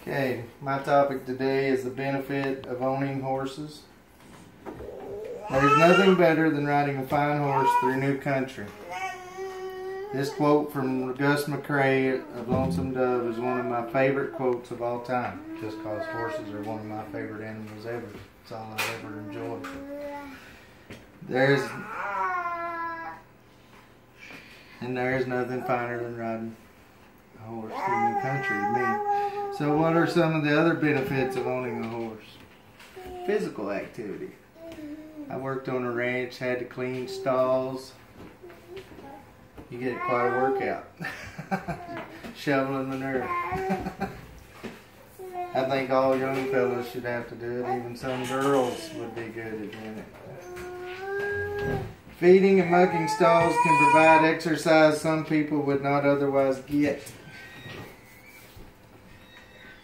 Okay, my topic today is the benefit of owning horses. There's nothing better than riding a fine horse through new country. This quote from Gus McCrae of Lonesome Dove is one of my favorite quotes of all time, just because horses are one of my favorite animals ever. It's all I've ever enjoyed. There is nothing finer than riding a horse through new country to me. So what are some of the other benefits of owning a horse? Physical activity. I worked on a ranch, had to clean stalls. You get quite a workout. Shoveling manure. I think all young fellas should have to do it. Even some girls would be good at doing it. Feeding and mucking stalls can provide exercise some people would not otherwise get.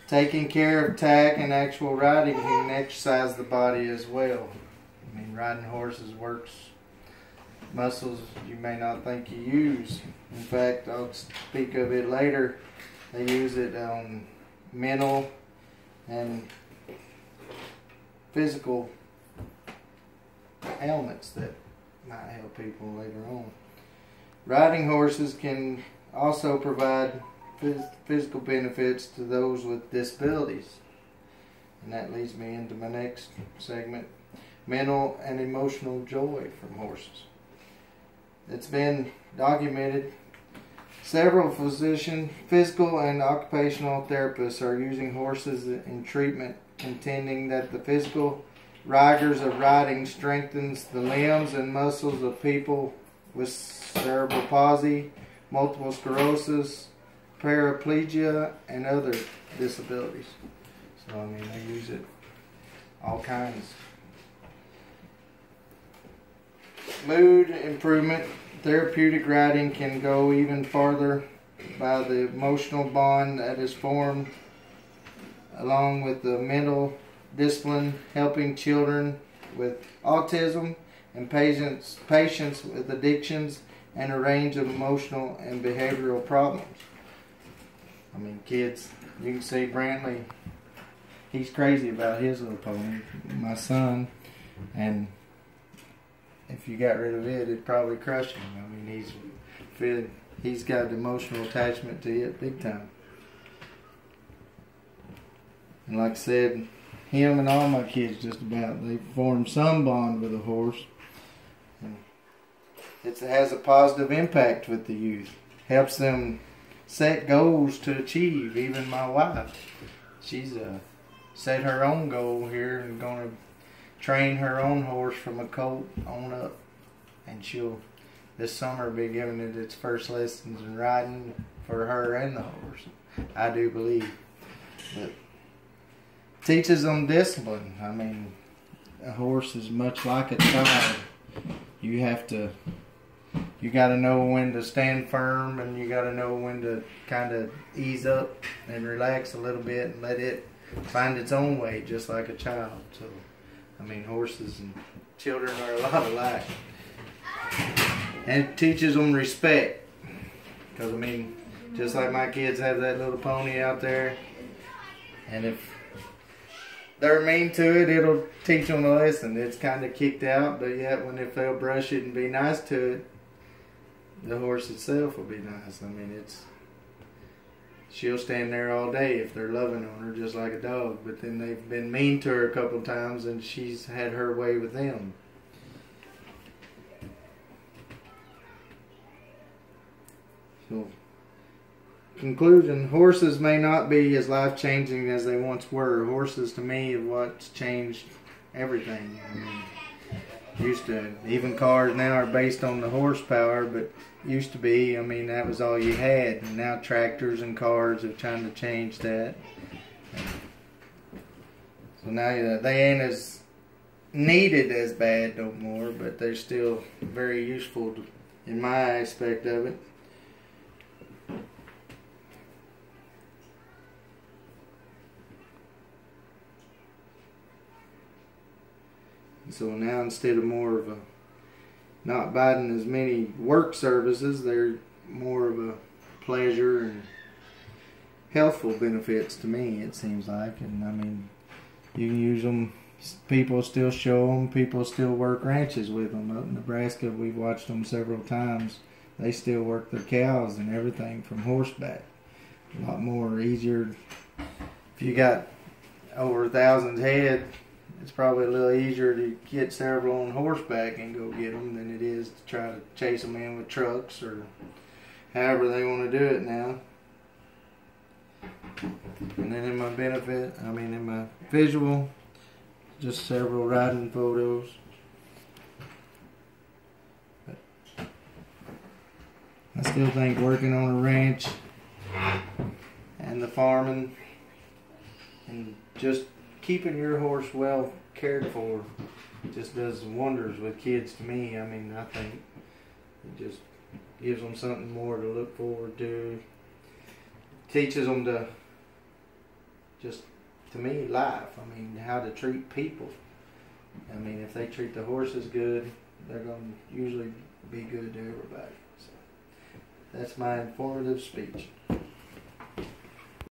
Taking care of tack and actual riding can exercise the body as well. I mean, riding horses works muscles you may not think you use. In fact, I'll speak of it later. They use it on mental and physical ailments that might help people later on. Riding horses can also provide physical benefits to those with disabilities. And that leads me into my next segment, mental and emotional joy from horses. It's been documented several physicians, physical and occupational therapists are using horses in treatment, contending that the physical rigors of riding strengthens the limbs and muscles of people with cerebral palsy, multiple sclerosis, paraplegia, and other disabilities. So, I mean, they use it all kinds. Mood improvement. Therapeutic riding can go even farther by the emotional bond that is formed along with the mental discipline, helping children with autism and patients with addictions and a range of emotional and behavioral problems. I mean, kids, you can see Brantley, he's crazy about his little pony, my son, and if you got rid of it, it'd probably crush him. I mean, he's got an emotional attachment to it big time. And like I said, him and all my kids just about, they form some bond with a horse. And it has a positive impact with the youth. Helps them set goals to achieve. Even my wife, she's set her own goal here and going to train her own horse from a colt on up, and she'll this summer be giving it its first lessons in riding for her and the horse, I do believe. But teaches them discipline. I mean, a horse is much like a child. You got to know when to stand firm, and you got to know when to kind of ease up and relax a little bit and let it find its own way, just like a child. So, I mean, horses and children are a lot alike. And it teaches them respect. Because, I mean, just like my kids have that little pony out there, and if they're mean to it, it'll teach them a lesson. It's kind of kicked out, but yet when if they'll brush it and be nice to it, the horse itself will be nice. I mean, she'll stand there all day if they're loving on her, just like a dog. But then they've been mean to her a couple of times, and she's had her way with them. So, conclusion: horses may not be as life-changing as they once were. Horses, to me, are what's changed everything. I mean, even cars now are based on the horsepower, but used to be, I mean, that was all you had. And now tractors and cars are trying to change that. So now they ain't as needed as bad no more, but they're still very useful in my aspect of it. So now instead of more of not buying as many work services, they're more of a pleasure and healthful benefits to me, it seems like. And I mean, you can use them. People still show them. People still work ranches with them. Up in Nebraska, we've watched them several times. They still work their cows and everything from horseback. A lot more easier. If you got over 1,000 head, it's probably a little easier to get several on horseback and go get them than it is to try to chase them in with trucks or however they want to do it now. And then in my benefit, in my visual, just several riding photos. But I still think working on a ranch and the farming and just keeping your horse well cared for just does wonders with kids to me. I mean, I think it just gives them something more to look forward to. Teaches them to just, to me, life. I mean, how to treat people. I mean, if they treat the horses good, they're going to usually be good to everybody. So that's my informative speech.